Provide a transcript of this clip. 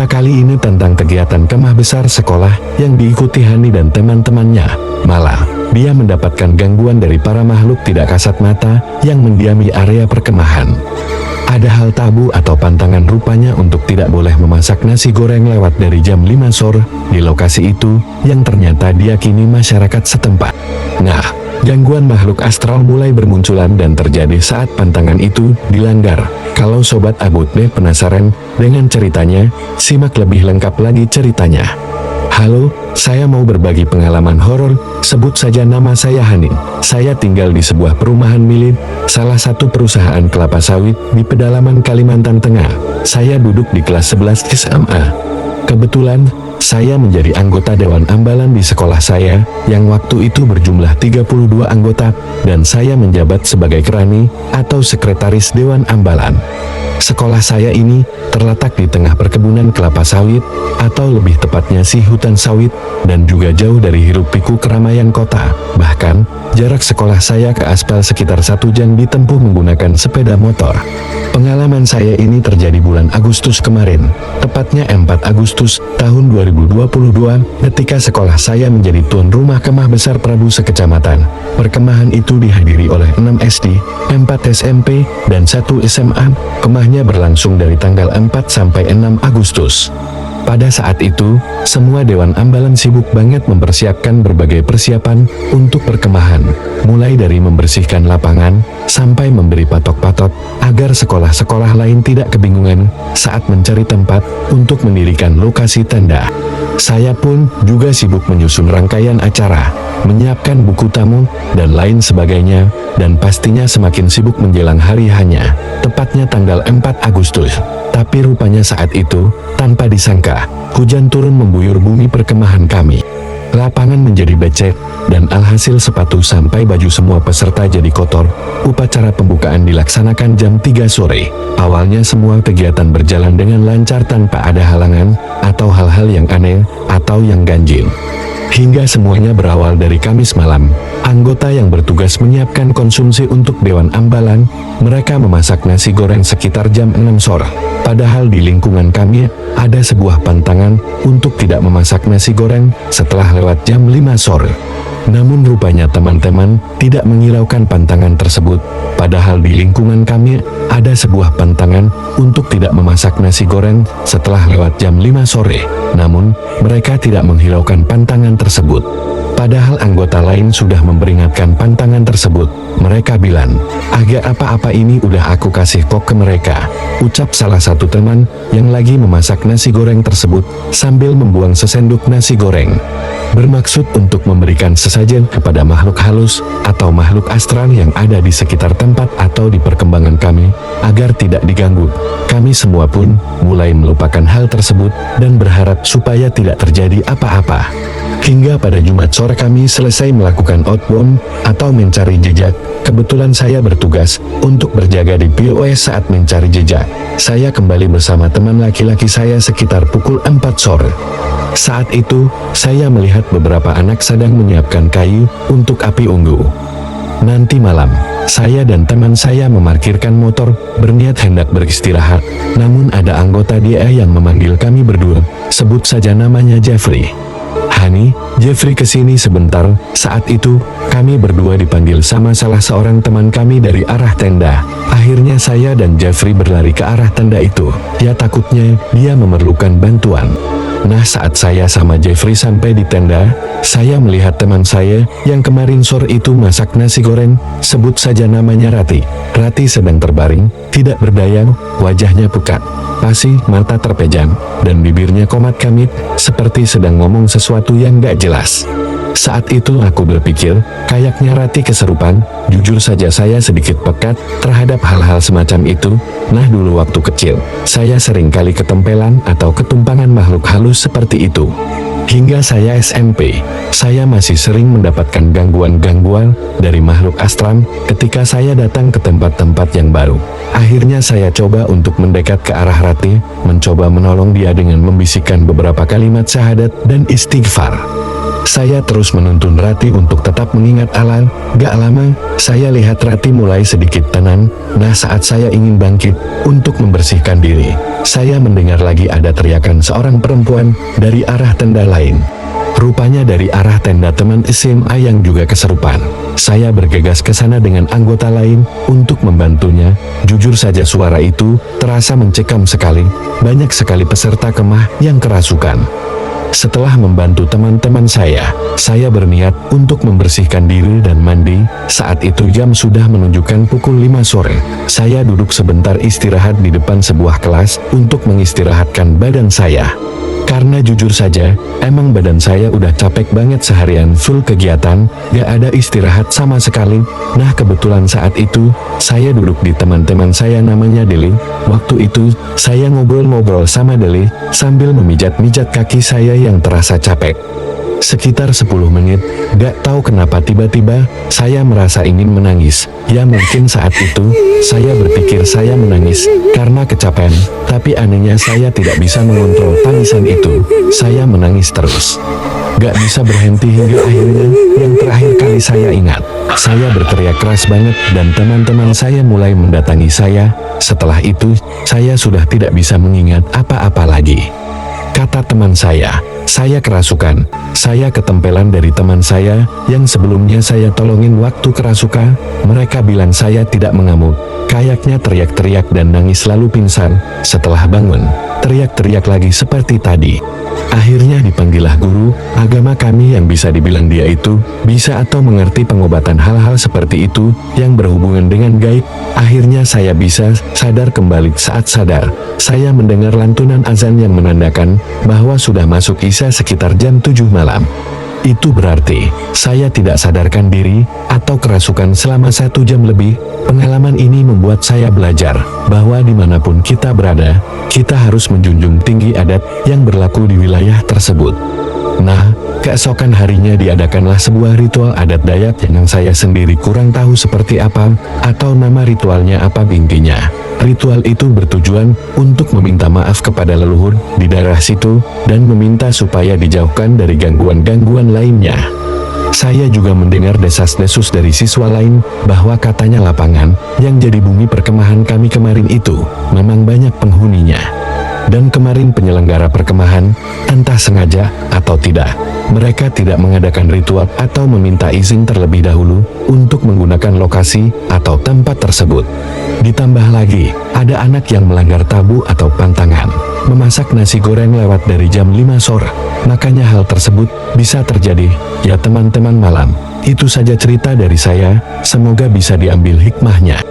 Cerita kali ini tentang kegiatan kemah besar sekolah yang diikuti Hani dan teman-temannya. Malah, dia mendapatkan gangguan dari para makhluk tidak kasat mata yang mendiami area perkemahan. Ada hal tabu atau pantangan rupanya untuk tidak boleh memasak nasi goreng lewat dari jam 5 sore di lokasi itu yang ternyata diyakini masyarakat setempat. Nah, gangguan makhluk astral mulai bermunculan dan terjadi saat pantangan itu dilanggar. Kalau Sobat Abutne penasaran dengan ceritanya, simak lebih lengkap lagi ceritanya. Halo, saya mau berbagi pengalaman horor, sebut saja nama saya Hani. Saya tinggal di sebuah perumahan milik salah satu perusahaan kelapa sawit di pedalaman Kalimantan Tengah. Saya duduk di kelas 11 SMA. Kebetulan, saya menjadi anggota Dewan Ambalan di sekolah saya, yang waktu itu berjumlah 32 anggota, dan saya menjabat sebagai kerani atau sekretaris Dewan Ambalan. Sekolah saya ini terletak di tengah perkebunan kelapa sawit, atau lebih tepatnya si hutan sawit, dan juga jauh dari hiruk-pikuk keramaian kota. Bahkan, jarak sekolah saya ke aspal sekitar 1 jam ditempuh menggunakan sepeda motor. Pengalaman saya ini terjadi bulan Agustus kemarin, tepatnya 4 Agustus tahun 2022, ketika sekolah saya menjadi tuan rumah kemah besar Prabu sekecamatan. Perkemahan itu dihadiri oleh 6 SD, 4 SMP, dan 1 SMA. Kemahnya berlangsung dari tanggal 4 sampai 6 Agustus. Pada saat itu, semua Dewan Ambalan sibuk banget mempersiapkan berbagai persiapan untuk perkemahan, mulai dari membersihkan lapangan, sampai memberi patok-patok, agar sekolah-sekolah lain tidak kebingungan saat mencari tempat untuk mendirikan lokasi tenda. Saya pun juga sibuk menyusun rangkaian acara, menyiapkan buku tamu, dan lain sebagainya, dan pastinya semakin sibuk menjelang hari hanya, tepatnya tanggal 4 Agustus. Tapi rupanya saat itu, tanpa disangka, hujan turun mengguyur bumi perkemahan kami. Lapangan menjadi becek, dan alhasil sepatu sampai baju semua peserta jadi kotor. Upacara pembukaan dilaksanakan jam 3 sore. Awalnya semua kegiatan berjalan dengan lancar tanpa ada halangan, atau hal-hal yang aneh, atau yang ganjil. Hingga semuanya berawal dari Kamis malam. Anggota yang bertugas menyiapkan konsumsi untuk Dewan Ambalan, mereka memasak nasi goreng sekitar jam 6 sore. Padahal di lingkungan kami, ada sebuah pantangan untuk tidak memasak nasi goreng setelah lewat jam 5 sore. Namun rupanya teman-teman tidak menghiraukan pantangan tersebut. Padahal di lingkungan kami, ada sebuah pantangan untuk tidak memasak nasi goreng setelah lewat jam 5 sore. Namun, mereka tidak menghiraukan pantangan tersebut. Padahal anggota lain sudah memperingatkan pantangan tersebut. Mereka bilang, agak apa-apa ini udah aku kasih kok ke mereka, ucap salah satu teman yang lagi memasak nasi goreng tersebut sambil membuang sesendok nasi goreng. Bermaksud untuk memberikan sesajen kepada makhluk halus atau makhluk astral yang ada di sekitar tempat atau di perkembangan kami, agar tidak diganggu. Kami semua pun mulai melupakan hal tersebut dan berharap supaya tidak terjadi apa-apa. Hingga pada Jumat sore kami selesai melakukan outbound atau mencari jejak. Kebetulan saya bertugas untuk berjaga di POS saat mencari jejak. Saya kembali bersama teman laki-laki saya sekitar pukul 4 sore. Saat itu, saya melihat beberapa anak sedang menyiapkan kayu untuk api unggu. Nanti malam, saya dan teman saya memarkirkan motor, berniat hendak beristirahat. Namun ada anggota DA yang memanggil kami berdua, sebut saja namanya Jeffrey. Hani, Jeffrey kesini sebentar. Saat itu, kami berdua dipanggil sama salah seorang teman kami dari arah tenda. Akhirnya saya dan Jeffrey berlari ke arah tenda itu. Ya takutnya, dia memerlukan bantuan. Nah saat saya sama Jeffrey sampai di tenda, saya melihat teman saya yang kemarin sore itu masak nasi goreng, sebut saja namanya Rati. Rati sedang terbaring, tidak berdaya, wajahnya pucat, pasi, mata terpejam, dan bibirnya komat kamit, seperti sedang ngomong sesuatu yang gak jelas. Saat itu aku berpikir, kayaknya Rati keserupan. Jujur saja saya sedikit pekat terhadap hal-hal semacam itu. Nah dulu waktu kecil, saya sering kali ketempelan atau ketumpangan makhluk halus seperti itu. Hingga saya SMP, saya masih sering mendapatkan gangguan-gangguan dari makhluk astral ketika saya datang ke tempat-tempat yang baru. Akhirnya saya coba untuk mendekat ke arah Rati, mencoba menolong dia dengan membisikkan beberapa kalimat syahadat dan istighfar. Saya terus menuntun Rati untuk tetap mengingat Allah. Gak lama, saya lihat Rati mulai sedikit tenang. Nah, saat saya ingin bangkit untuk membersihkan diri, saya mendengar lagi ada teriakan seorang perempuan dari arah tenda lain. Rupanya dari arah tenda teman SMA yang juga keserupan. Saya bergegas ke sana dengan anggota lain untuk membantunya. Jujur saja suara itu terasa mencekam sekali. Banyak sekali peserta kemah yang kerasukan. Setelah membantu teman-teman saya berniat untuk membersihkan diri dan mandi. Saat itu jam sudah menunjukkan pukul 5 sore. Saya duduk sebentar istirahat di depan sebuah kelas untuk mengistirahatkan badan saya. Karena jujur saja, emang badan saya udah capek banget seharian full kegiatan, gak ada istirahat sama sekali. Nah, kebetulan saat itu, saya duduk di teman-teman saya namanya Deli. Waktu itu, saya ngobrol-ngobrol sama Deli, sambil memijat-mijat kaki saya yang terasa capek. Sekitar 10 menit, gak tahu kenapa tiba-tiba, saya merasa ingin menangis. Ya mungkin saat itu, saya berpikir saya menangis, karena kecapean. Tapi anehnya saya tidak bisa mengontrol tangisan itu. Saya menangis terus. Gak bisa berhenti hingga akhirnya, yang terakhir kali saya ingat. Saya berteriak keras banget dan teman-teman saya mulai mendatangi saya. Setelah itu, saya sudah tidak bisa mengingat apa-apa lagi. Kata teman saya kerasukan. Saya ketempelan dari teman saya yang sebelumnya saya tolongin waktu kerasukan. Mereka bilang saya tidak mengamuk. Kayaknya teriak-teriak dan nangis lalu pingsan. Setelah bangun, teriak-teriak lagi seperti tadi. Akhirnya dipanggillah guru agama kami yang bisa dibilang dia itu bisa atau mengerti pengobatan hal-hal seperti itu yang berhubungan dengan gaib. Akhirnya saya bisa sadar kembali. Saat sadar, saya mendengar lantunan azan yang menandakan bahwa sudah masuk isya sekitar jam 7 malam. Itu berarti saya tidak sadarkan diri atau kerasukan selama 1 jam lebih. Pengalaman ini membuat saya belajar bahwa dimanapun kita berada, kita harus menjunjung tinggi adat yang berlaku di wilayah tersebut. Nah, keesokan harinya diadakanlah sebuah ritual adat Dayak yang saya sendiri kurang tahu seperti apa atau nama ritualnya apa. Intinya, ritual itu bertujuan untuk meminta maaf kepada leluhur di daerah situ dan meminta supaya dijauhkan dari gangguan-gangguan lainnya. Saya juga mendengar desas-desus dari siswa lain bahwa katanya lapangan yang jadi bumi perkemahan kami kemarin itu memang banyak penghuninya. Dan kemarin penyelenggara perkemahan, entah sengaja atau tidak, mereka tidak mengadakan ritual atau meminta izin terlebih dahulu untuk menggunakan lokasi atau tempat tersebut. Ditambah lagi, ada anak yang melanggar tabu atau pantangan, memasak nasi goreng lewat dari jam 5 sore. Makanya hal tersebut bisa terjadi. Ya teman-teman malam, itu saja cerita dari saya, semoga bisa diambil hikmahnya.